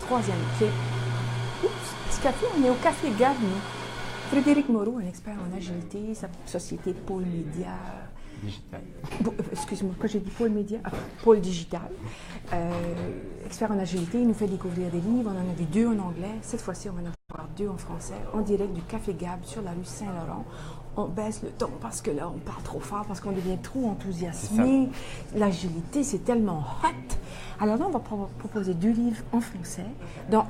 troisième. Oups, petit café, on est au Café Gab, nous. Frédéric Moreau, un expert en agilité, sa société Pôle Média. Digital. Excuse-moi, quand j'ai dit Pôle Média, Pôle Digital. Expert en agilité, il nous fait découvrir des livres. On en avait 2 en anglais. Cette fois-ci, on va en avoir 2 en français, en direct du Café Gab sur la rue Saint-Laurent. On baisse le ton parce que là, on parle trop fort, parce qu'on devient trop enthousiasmé. L'agilité, c'est tellement hot. Alors là, on va proposer 2 livres en français, dont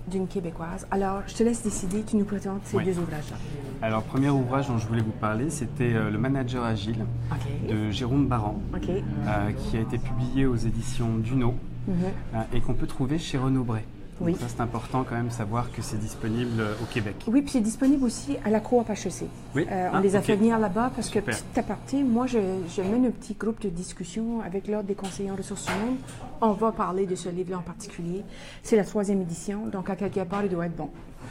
d'une québécoise. Alors, je te laisse décider, tu nous présentes ces 2 ouvrages-là. Alors, le premier ouvrage dont je voulais vous parler, c'était Le Manager Agile de Jérôme Barran, qui a été publié aux éditions Duno et qu'on peut trouver chez Renaud Bré. Donc ça, c'est important quand même de savoir que c'est disponible au Québec. Oui, puis c'est disponible aussi à la Coop HEC. Oui. On les a fait venir là-bas parce que, petit aparté, moi, je mène un petit groupe de discussion avec l'Ordre des conseillers en ressources humaines. On va parler de ce livre-là en particulier. C'est la 3e édition, donc à quelque part, il doit être bon.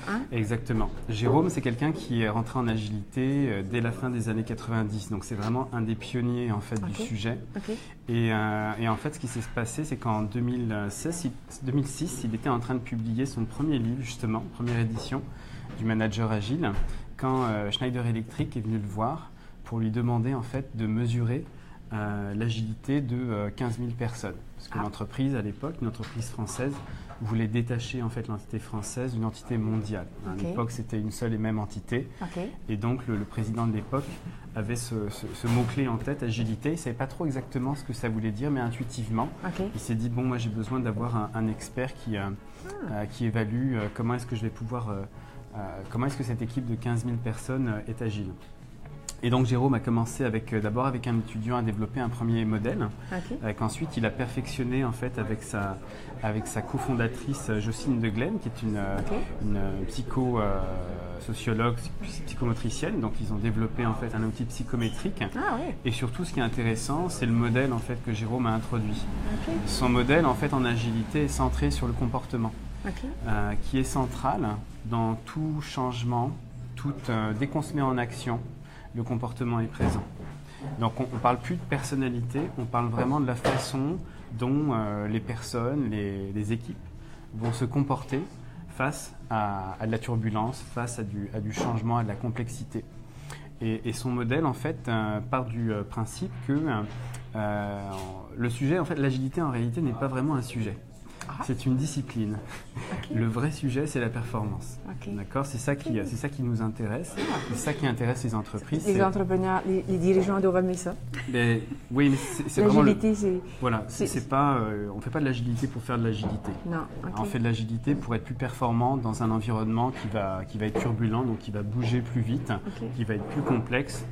Hein? Exactement. Jérôme, c'est quelqu'un qui est rentré en agilité dès la fin des années 90. Donc, c'est vraiment un des pionniers en fait, du sujet. Et en fait, ce qui s'est passé, c'est qu'en 2006, il était en train de publier son premier livre, justement, première édition du Manager Agile, quand Schneider Electric est venu le voir pour lui demander en fait, de mesurer l'agilité de 15 000 personnes. Parce que l'entreprise, à l'époque, une entreprise française, voulait détacher en fait, l'entité française d'une entité mondiale. À l'époque, c'était une seule et même entité. Et donc, le président de l'époque avait ce mot-clé en tête, agilité. Il ne savait pas trop exactement ce que ça voulait dire, mais intuitivement, il s'est dit, bon, moi, j'ai besoin d'avoir un expert qui évalue comment est-ce que je vais pouvoir... comment est-ce que cette équipe de 15 000 personnes est agile. Et donc Jérôme a commencé d'abord avec un étudiant à développer un premier modèle. Qu'ensuite il a perfectionné en fait avec sa cofondatrice Jocelyne De Glen, qui est une psychosociologue, psychomotricienne. Donc ils ont développé en fait un outil psychométrique. Et surtout ce qui est intéressant, c'est le modèle en fait que Jérôme a introduit. Son modèle en fait en agilité est centré sur le comportement, qui est central dans tout changement, dès qu'on se met en action. Le comportement est présent. Donc on ne parle plus de personnalité, on parle vraiment de la façon dont les personnes, les équipes vont se comporter face à de la turbulence, face à du changement, à de la complexité. Et son modèle en fait part du principe que le sujet, en fait l'agilité en réalité n'est pas vraiment un sujet. C'est une discipline. Le vrai sujet, c'est la performance. D'accord ? C'est ça qui nous intéresse. C'est ça qui intéresse les entreprises. Les entrepreneurs, les dirigeants doivent aimer ça. Oui, mais c'est vraiment... L'agilité, c'est... Voilà, c'est pas... on ne fait pas de l'agilité pour faire de l'agilité. Non. On fait de l'agilité pour être plus performant dans un environnement qui va être turbulent, donc qui va bouger plus vite, qui va être plus complexe.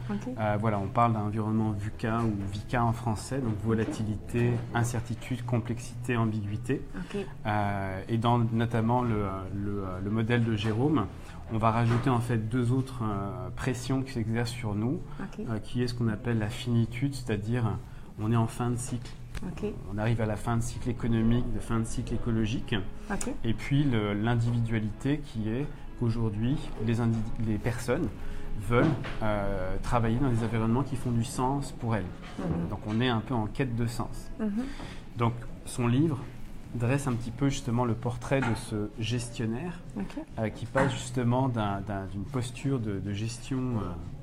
Voilà, on parle d'un environnement VUCA ou VICA en français, donc volatilité, incertitude, complexité, ambiguïté. Et dans notamment le modèle de Jérôme, on va rajouter en fait 2 autres pressions qui s'exercent sur nous, qui est ce qu'on appelle la finitude, c'est-à-dire on est en fin de cycle. On arrive à la fin de cycle économique, de fin de cycle écologique. Et puis l'individualité qui est qu'aujourd'hui, les personnes veulent travailler dans des environnements qui font du sens pour elles. Donc on est un peu en quête de sens. Donc son livre dresse un petit peu justement le portrait de ce gestionnaire qui passe justement d'une posture de gestion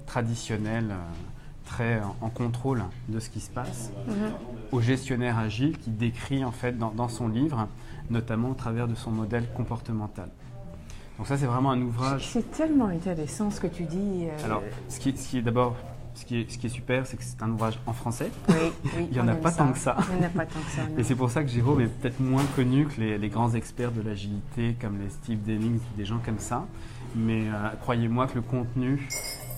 traditionnelle, très en contrôle de ce qui se passe, au gestionnaire agile qui décrit en fait dans son livre, notamment au travers de son modèle comportemental. Donc ça, c'est vraiment un ouvrage... C'est tellement intéressant ce que tu dis. Alors, ce qui est super, c'est que c'est un ouvrage en français. Il n'y en a pas tant que ça. Il n'y en a pas tant que ça. Et c'est pour ça que Jérôme est peut-être moins connu que les grands experts de l'agilité, comme les Steve Denning, des gens comme ça. Mais croyez-moi que le contenu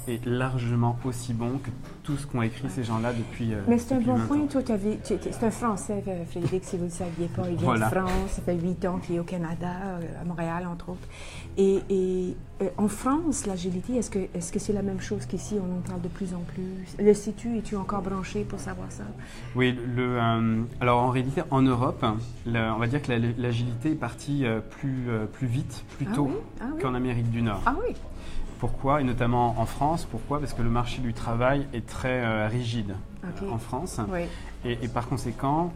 est largement aussi bon que tout ce qu'ont écrit ces gens-là depuis Mais c'est un bon 20 point. ans. Toi, c'est un Français, Frédéric, si vous ne le saviez pas. Il vient de France. Ça fait 8 ans qu'il est au Canada, à Montréal, entre autres. Et en France, l'agilité, est-ce que c'est la même chose qu'ici? On en parle de plus en plus. Le sais-tu? Es-tu encore branché pour savoir ça? Oui, alors en réalité, en Europe, on va dire que l'agilité est partie plus vite, plus tôt qu'en Amérique du Nord. Pourquoi? Et notamment en France. Pourquoi? Parce que le marché du travail est très rigide en France. Oui. Et par conséquent,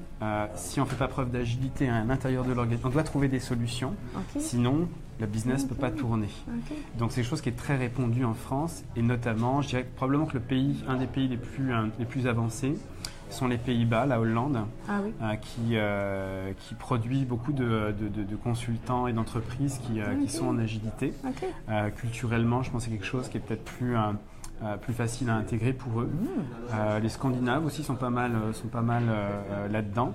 si on ne fait pas preuve d'agilité à l'intérieur de l'organisation, on doit trouver des solutions. Sinon, le business ne peut pas tourner. Donc c'est quelque chose qui est très répandu en France. Et notamment, je dirais probablement que un des pays les plus avancés sont les Pays-Bas, la Hollande, qui produit beaucoup de consultants et d'entreprises qui sont en agilité. Culturellement, je pense que c'est quelque chose qui est peut-être plus facile à intégrer pour eux. Les Scandinaves aussi sont pas mal là-dedans.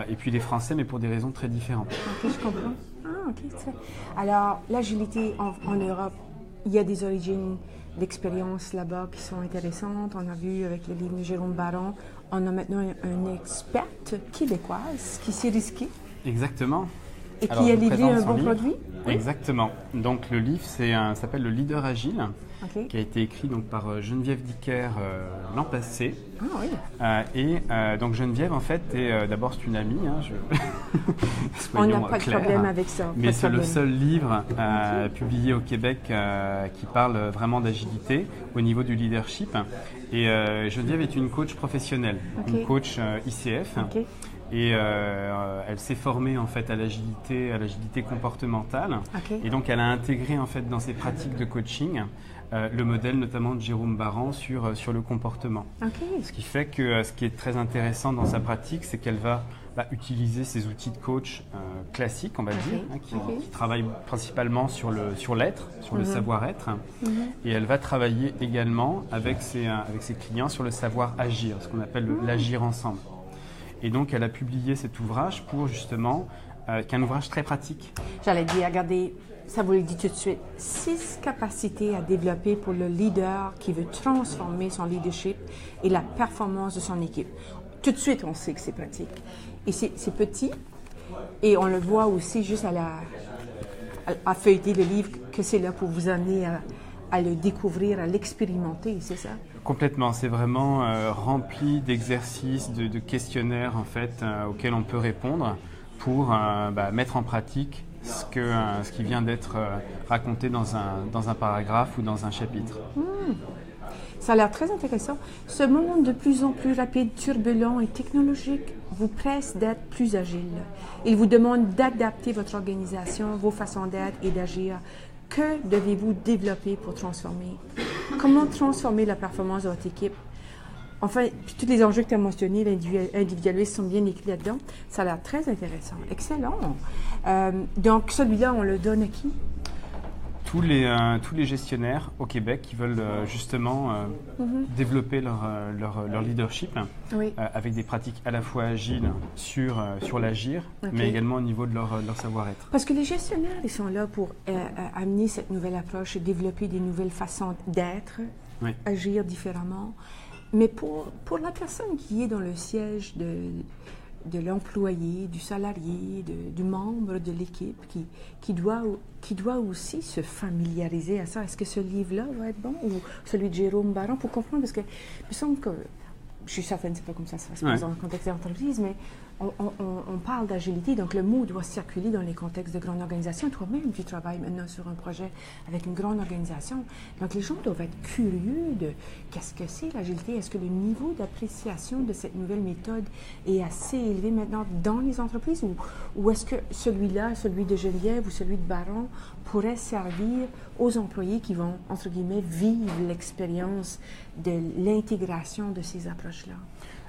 Et puis les Français, mais pour des raisons très différentes. Je comprends. Alors, l'agilité en Europe, il y a des origines d'expérience là-bas qui sont intéressantes. On a vu avec le livre de Jérôme Baron, on a maintenant une experte québécoise qui s'est risquée. Exactement. Et qui a livré un bon produit. Exactement. Donc le livre s'appelle Le Leader Agile, qui a été écrit donc, par Geneviève Dicker l'an passé. Donc Geneviève, en fait, d'abord c'est une amie. On n'a pas de problème avec ça. Mais c'est le seul livre publié au Québec qui parle vraiment d'agilité au niveau du leadership. Et Geneviève est une coach professionnelle, une coach ICF. Et elle s'est formée en fait à l'agilité comportementale. Et donc elle a intégré en fait dans ses pratiques de coaching le modèle notamment de Jérôme Baran sur le comportement. Ce qui fait que ce qui est très intéressant dans sa pratique, c'est qu'elle va utiliser ces outils de coach classiques, on va dire, qui travaillent principalement sur l'être, sur le savoir-être. Et elle va travailler également avec ses clients sur le savoir agir, ce qu'on appelle l'agir ensemble. Et donc, elle a publié cet ouvrage pour justement, qui est un ouvrage très pratique. J'allais dire, regardez, ça vous le dit tout de suite, 6 capacités à développer pour le leader qui veut transformer son leadership et la performance de son équipe. Tout de suite, on sait que c'est pratique. Et c'est petit, et on le voit aussi juste à feuilleter le livre, que c'est là pour vous amener à le découvrir, à l'expérimenter, c'est ça? Complètement, c'est vraiment rempli d'exercices, de questionnaires en fait auxquels on peut répondre pour mettre en pratique ce qui vient d'être raconté dans un paragraphe ou dans un chapitre. Ça a l'air très intéressant. Ce monde de plus en plus rapide, turbulent et technologique vous presse d'être plus agile. Il vous demande d'adapter votre organisation, vos façons d'être et d'agir. Que devez-vous développer pour transformer? Comment transformer la performance de votre équipe? Enfin, puis tous les enjeux que tu as mentionnés, l'individualisme sont bien écrits là-dedans. Ça a l'air très intéressant. Excellent. Donc, celui-là, on le donne à qui? Tous les gestionnaires au Québec qui veulent justement développer leur leadership avec des pratiques à la fois agiles sur l'agir, mais également au niveau de leur savoir-être. Parce que les gestionnaires, ils sont là pour amener cette nouvelle approche et développer des nouvelles façons d'être, agir différemment. Mais pour la personne qui est dans le siège de l'employé, du salarié, du membre de l'équipe qui doit aussi se familiariser à ça. Est-ce que ce livre-là va être bon ou celui de Jérôme Baron pour comprendre? Parce que il me semble que, je suis certaine que c'est pas comme ça se passe dans le contexte d'entreprise, mais on parle d'agilité, donc le mot doit circuler dans les contextes de grandes organisations. Toi-même, tu travailles maintenant sur un projet avec une grande organisation. Donc les gens doivent être curieux de qu'est-ce que c'est l'agilité. Est-ce que le niveau d'appréciation de cette nouvelle méthode est assez élevé maintenant dans les entreprises ou est-ce que celui-là, celui de Geneviève ou celui de Baron pourrait servir aux employés qui vont, entre guillemets, vivre l'expérience de l'intégration de ces approches-là?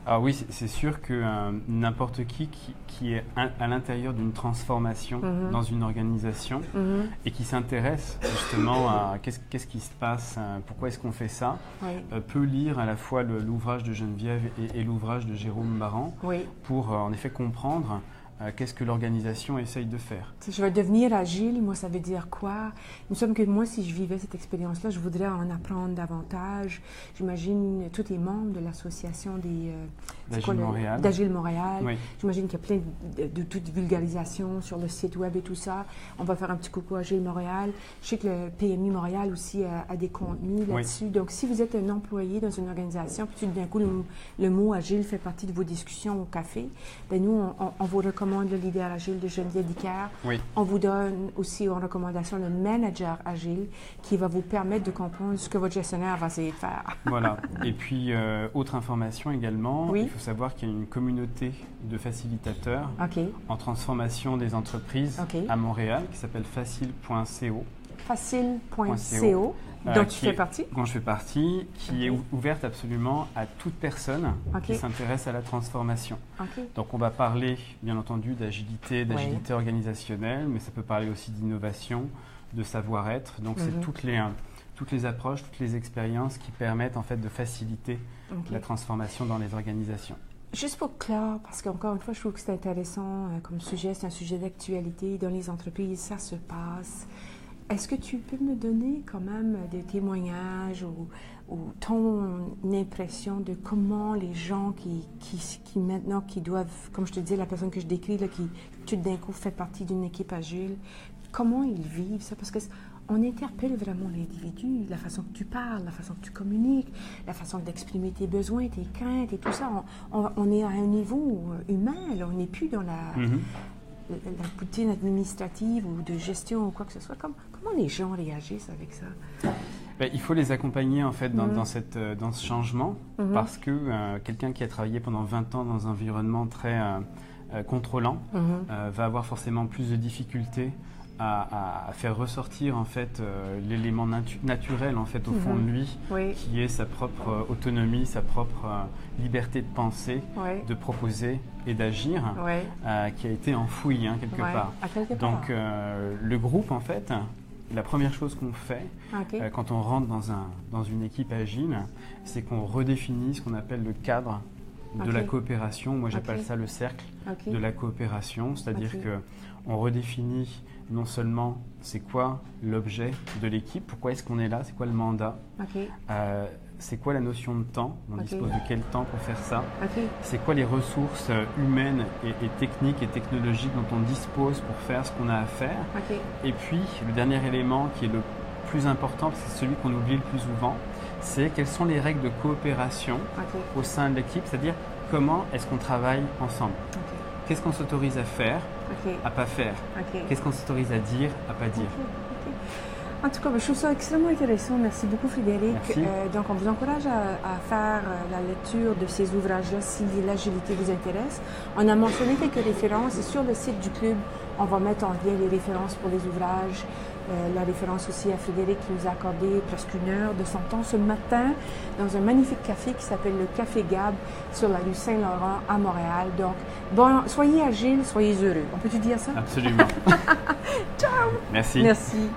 Alors oui, c'est sûr que n'importe qui est à l'intérieur d'une transformation dans une organisation et qui s'intéresse justement à qu'est-ce qui se passe, pourquoi est-ce qu'on fait ça, peut lire à la fois l'ouvrage de Geneviève et l'ouvrage de Jérôme Baran pour en effet comprendre qu'est-ce que l'organisation essaye de faire. Je vais devenir agile, moi ça veut dire quoi? Il me semble que moi, si je vivais cette expérience-là, je voudrais en apprendre davantage. J'imagine tous les membres de l'association d'Agile Montréal. J'imagine qu'il y a plein de vulgarisation sur le site web et tout ça. On va faire un petit coucou à Agile Montréal. Je sais que le PMI Montréal aussi a des contenus là-dessus. Donc si vous êtes un employé dans une organisation, puis tout d'un coup le mot agile fait partie de vos discussions au café, ben nous on vous recommande recommande le leader agile de Geneviève Dicker. Oui. On vous donne aussi en recommandation le manager agile qui va vous permettre de comprendre ce que votre gestionnaire va essayer de faire. Voilà. Et puis, autre information également, oui. Il faut savoir qu'il y a une communauté de facilitateurs en transformation des entreprises à Montréal qui s'appelle facile.co. Facile.co, dont tu fais partie? Dont je fais partie, qui est ouverte absolument à toute personne qui s'intéresse à la transformation. Donc on va parler, bien entendu, d'agilité organisationnelle, mais ça peut parler aussi d'innovation, de savoir-être. Donc c'est toutes les approches, toutes les expériences qui permettent en fait de faciliter la transformation dans les organisations. Juste pour clore, parce qu'encore une fois, je trouve que c'est intéressant comme sujet, c'est un sujet d'actualité. Dans les entreprises, ça se passe. Est-ce que tu peux me donner quand même des témoignages ou ton impression de comment les gens qui maintenant, qui doivent, comme je te disais, la personne que je décris, là, qui tout d'un coup fait partie d'une équipe agile, comment ils vivent ça? Parce qu'on interpelle vraiment l'individu, la façon que tu parles, la façon que tu communiques, la façon d'exprimer tes besoins, tes craintes et tout ça. On est à un niveau humain, là, on n'est plus dans la poutine administrative ou de gestion ou quoi que ce soit. Comment les gens réagissent avec ça? Il faut les accompagner en fait dans ce changement parce que quelqu'un qui a travaillé pendant 20 ans dans un environnement très contrôlant va avoir forcément plus de difficultés à faire ressortir en fait l'élément naturel en fait au fond de lui, qui est sa propre autonomie, sa propre liberté de penser, de proposer et d'agir, qui a été enfouie quelque part. Donc le groupe en fait, la première chose qu'on fait quand on rentre dans une équipe agile, c'est qu'on redéfinit ce qu'on appelle le cadre de la coopération. Moi j'appelle ça le cercle de la coopération, c'est-à-dire que on redéfinit non seulement c'est quoi l'objet de l'équipe, pourquoi est-ce qu'on est là, c'est quoi le mandat, c'est quoi la notion de temps, on dispose de quel temps pour faire ça, c'est quoi les ressources humaines et techniques et technologiques dont on dispose pour faire ce qu'on a à faire. Et puis le dernier élément qui est le plus important, c'est celui qu'on oublie le plus souvent, c'est quelles sont les règles de coopération au sein de l'équipe, c'est-à-dire comment est-ce qu'on travaille ensemble. Qu'est-ce qu'on s'autorise à faire, à pas faire? Qu'est-ce qu'on s'autorise à dire, à pas dire? En tout cas, je trouve ça extrêmement intéressant. Merci beaucoup, Frédéric. Donc, on vous encourage à faire la lecture de ces ouvrages-là si l'agilité vous intéresse. On a mentionné quelques références et sur le site du club, on va mettre en lien les références pour les ouvrages. La référence aussi à Frédéric qui nous a accordé presque 1 heure de son temps ce matin dans un magnifique café qui s'appelle le Café Gab sur la rue Saint-Laurent à Montréal. Donc, soyez agiles, soyez heureux. On peut-tu dire ça? Absolument. Ciao! Merci. Merci.